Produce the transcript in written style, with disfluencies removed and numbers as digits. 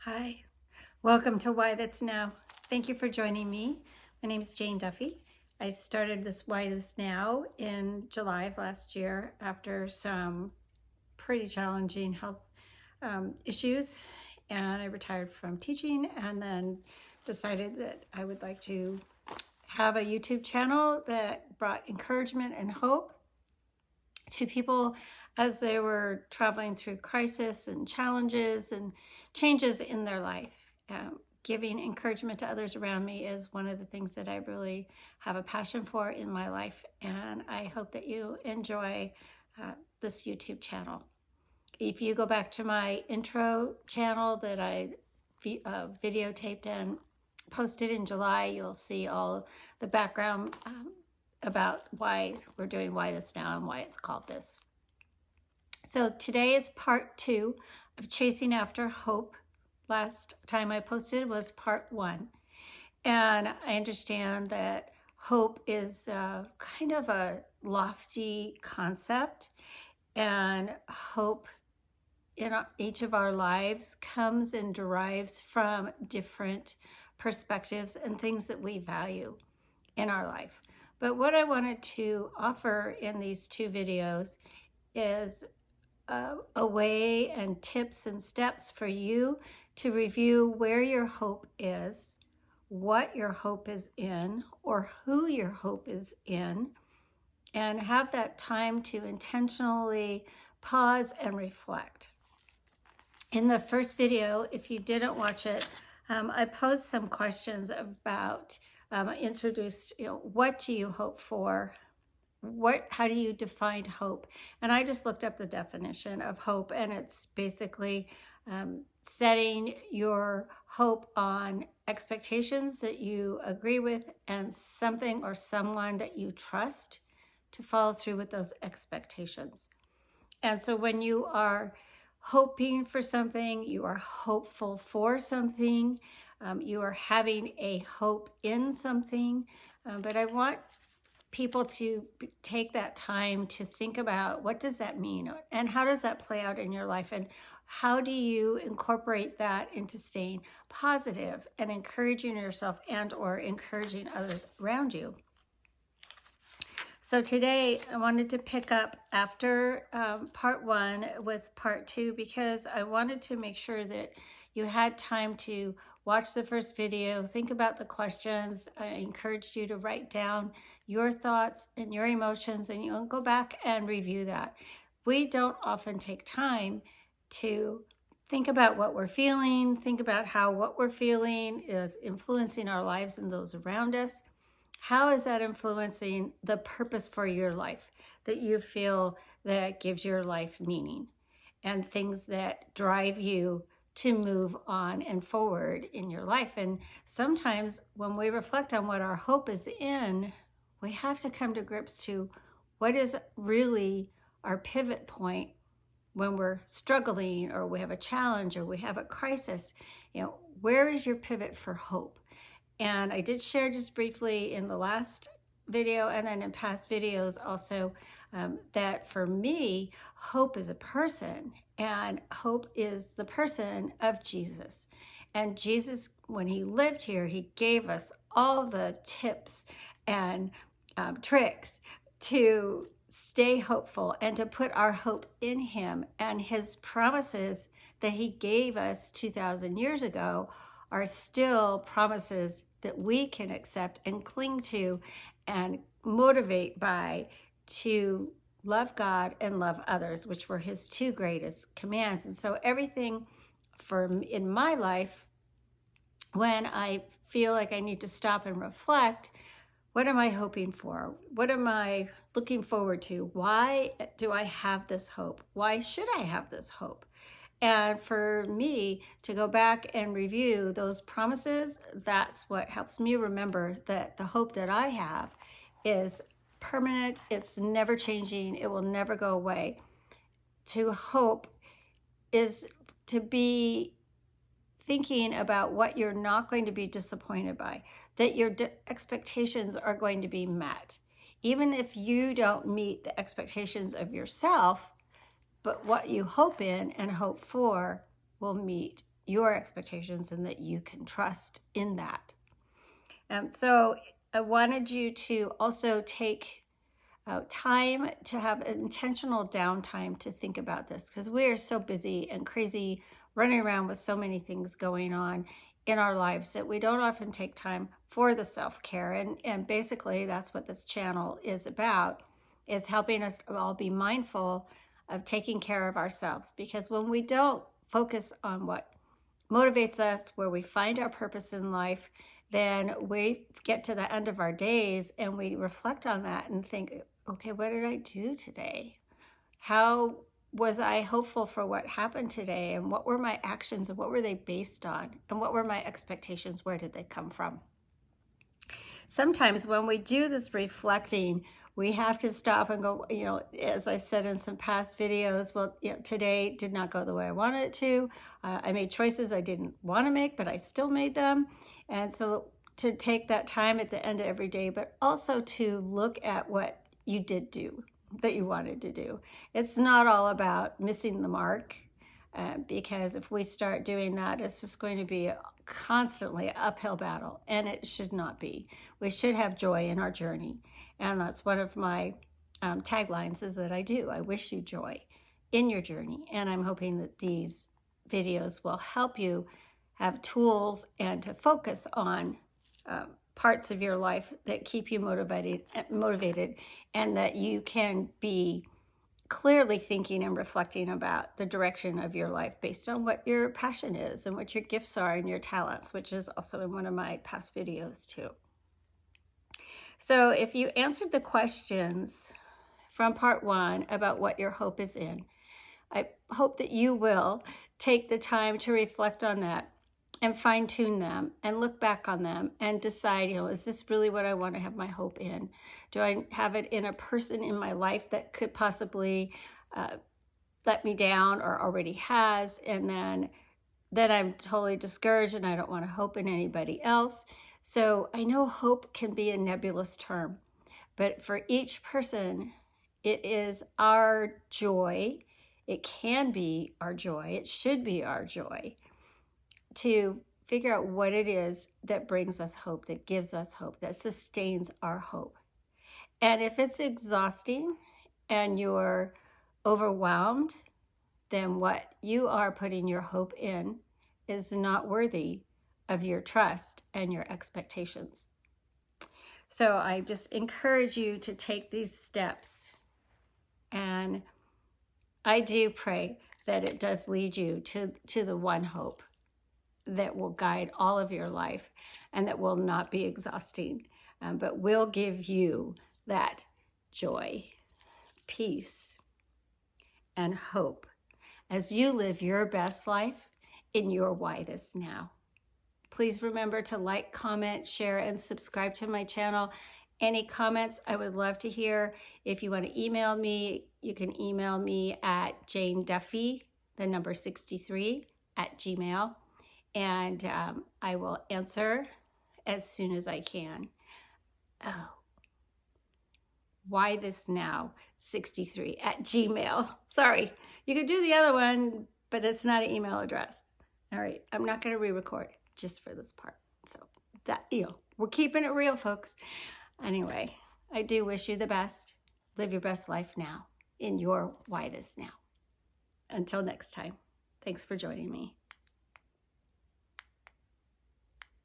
Hi, welcome to Why That's Now. Thank you for joining me. My name is Jane Duffy. I started this Why That's Now in July of last year after some pretty challenging health issues, and I retired from teaching and then decided that I would like to have a YouTube channel that brought encouragement and hope to people as they were traveling through crisis and challenges and changes in their life. Giving encouragement to others around me is one of the things that I really have a passion for in my life, and I hope that you enjoy this YouTube channel. If you go back to my intro channel that I videotaped and posted in July, you'll see all the background about why we're doing Why This Now and why it's called this. So today is part 2 of Chasing After Hope. Last time I posted was part 1. And I understand that hope is kind of a lofty concept, and hope in each of our lives comes and derives from different perspectives and things that we value in our life. But what I wanted to offer in these 2 videos is a way and tips and steps for you to review where your hope is, what your hope is in, or who your hope is in, and have that time to intentionally pause and reflect. In the first video, if you didn't watch it, I posed some questions about, introduced, what do you hope for? How do you define hope? And I just looked up the definition of hope, and it's basically setting your hope on expectations that you agree with and something or someone that you trust to follow through with those expectations. And so when you are hoping for something, you are hopeful for something, you are having a hope in something. But I want people to take that time to think about, what does that mean and how does that play out in your life, and how do you incorporate that into staying positive and encouraging yourself and or encouraging others around you. So today I wanted to pick up after part 1 with part 2, because I wanted to make sure that you had time to watch the first video, think about the questions. I encouraged you to write down your thoughts and your emotions, and you'll go back and review that. We don't often take time to think about what we're feeling, think about how what we're feeling is influencing our lives and those around us. How is that influencing the purpose for your life that you feel that gives your life meaning, and things that drive you to move on and forward in your life? And sometimes when we reflect on what our hope is in, we have to come to grips to what is really our pivot point when we're struggling or we have a challenge or we have a crisis. Where is your pivot for hope? And I did share just briefly in the last video and then in past videos also that for me, hope is a person, and hope is the person of Jesus. And Jesus, when he lived here, he gave us all the tips and tricks to stay hopeful and to put our hope in him. And his promises that he gave us 2,000 years ago are still promises that we can accept and cling to and motivate by, to love God and love others, which were his 2 greatest commands. And so everything in my life, when I feel like I need to stop and reflect, what am I hoping for? What am I looking forward to? Why do I have this hope? Why should I have this hope? And for me to go back and review those promises, that's what helps me remember that the hope that I have is permanent. It's never changing. It will never go away. To hope is to be thinking about what you're not going to be disappointed by, that your expectations are going to be met. Even if you don't meet the expectations of yourself, but what you hope in and hope for will meet your expectations and that you can trust in that. So I wanted you to also take time to have intentional downtime to think about this, because we are so busy and crazy running around with so many things going on in our lives that we don't often take time for the self-care. And basically that's what this channel is about, is helping us to all be mindful of taking care of ourselves. Because when we don't focus on what motivates us, where we find our purpose in life, then we get to the end of our days and we reflect on that and think, okay, what did I do today? How was I hopeful for what happened today? And what were my actions and what were they based on? And what were my expectations? Where did they come from? Sometimes when we do this reflecting, we have to stop and go, as I've said in some past videos, well, today did not go the way I wanted it to. I made choices I didn't want to make, but I still made them. And so to take that time at the end of every day, but also to look at what you did do that you wanted to do. It's not all about missing the mark, because if we start doing that, it's just going to be constantly an uphill battle, and it should not be. We should have joy in our journey. And that's one of my taglines, is that I wish you joy in your journey. And I'm hoping that these videos will help you have tools and to focus on parts of your life that keep you motivated, and that you can be clearly thinking and reflecting about the direction of your life based on what your passion is and what your gifts are and your talents, which is also in one of my past videos too. So if you answered the questions from part 1 about what your hope is in, I hope that you will take the time to reflect on that and fine-tune them and look back on them and decide, is this really what I want to have my hope in? Do I have it in a person in my life that could possibly let me down or already has, and then I'm totally discouraged and I don't want to hope in anybody else? So I know hope can be a nebulous term, but for each person, it is our joy. It can be our joy. It should be our joy to figure out what it is that brings us hope, that gives us hope, that sustains our hope. And if it's exhausting and you're overwhelmed, then what you are putting your hope in is not worthy of your trust and your expectations. So I just encourage you to take these steps. And I do pray that it does lead you to the one hope that will guide all of your life and that will not be exhausting, but will give you that joy, peace, and hope as you live your best life in your Why This Now. Please remember to like, comment, share, and subscribe to my channel. Any comments I would love to hear. If you want to email me, you can email me at janeduffy63@gmail.com. And I will answer as soon as I can. Oh, Why This Now 63@gmail.com. Sorry, you could do the other one, but it's not an email address. All right, I'm not going to re-record just for this part. So that, we're keeping it real, folks. Anyway, I do wish you the best. Live your best life now in your Why This Now. Until next time, thanks for joining me.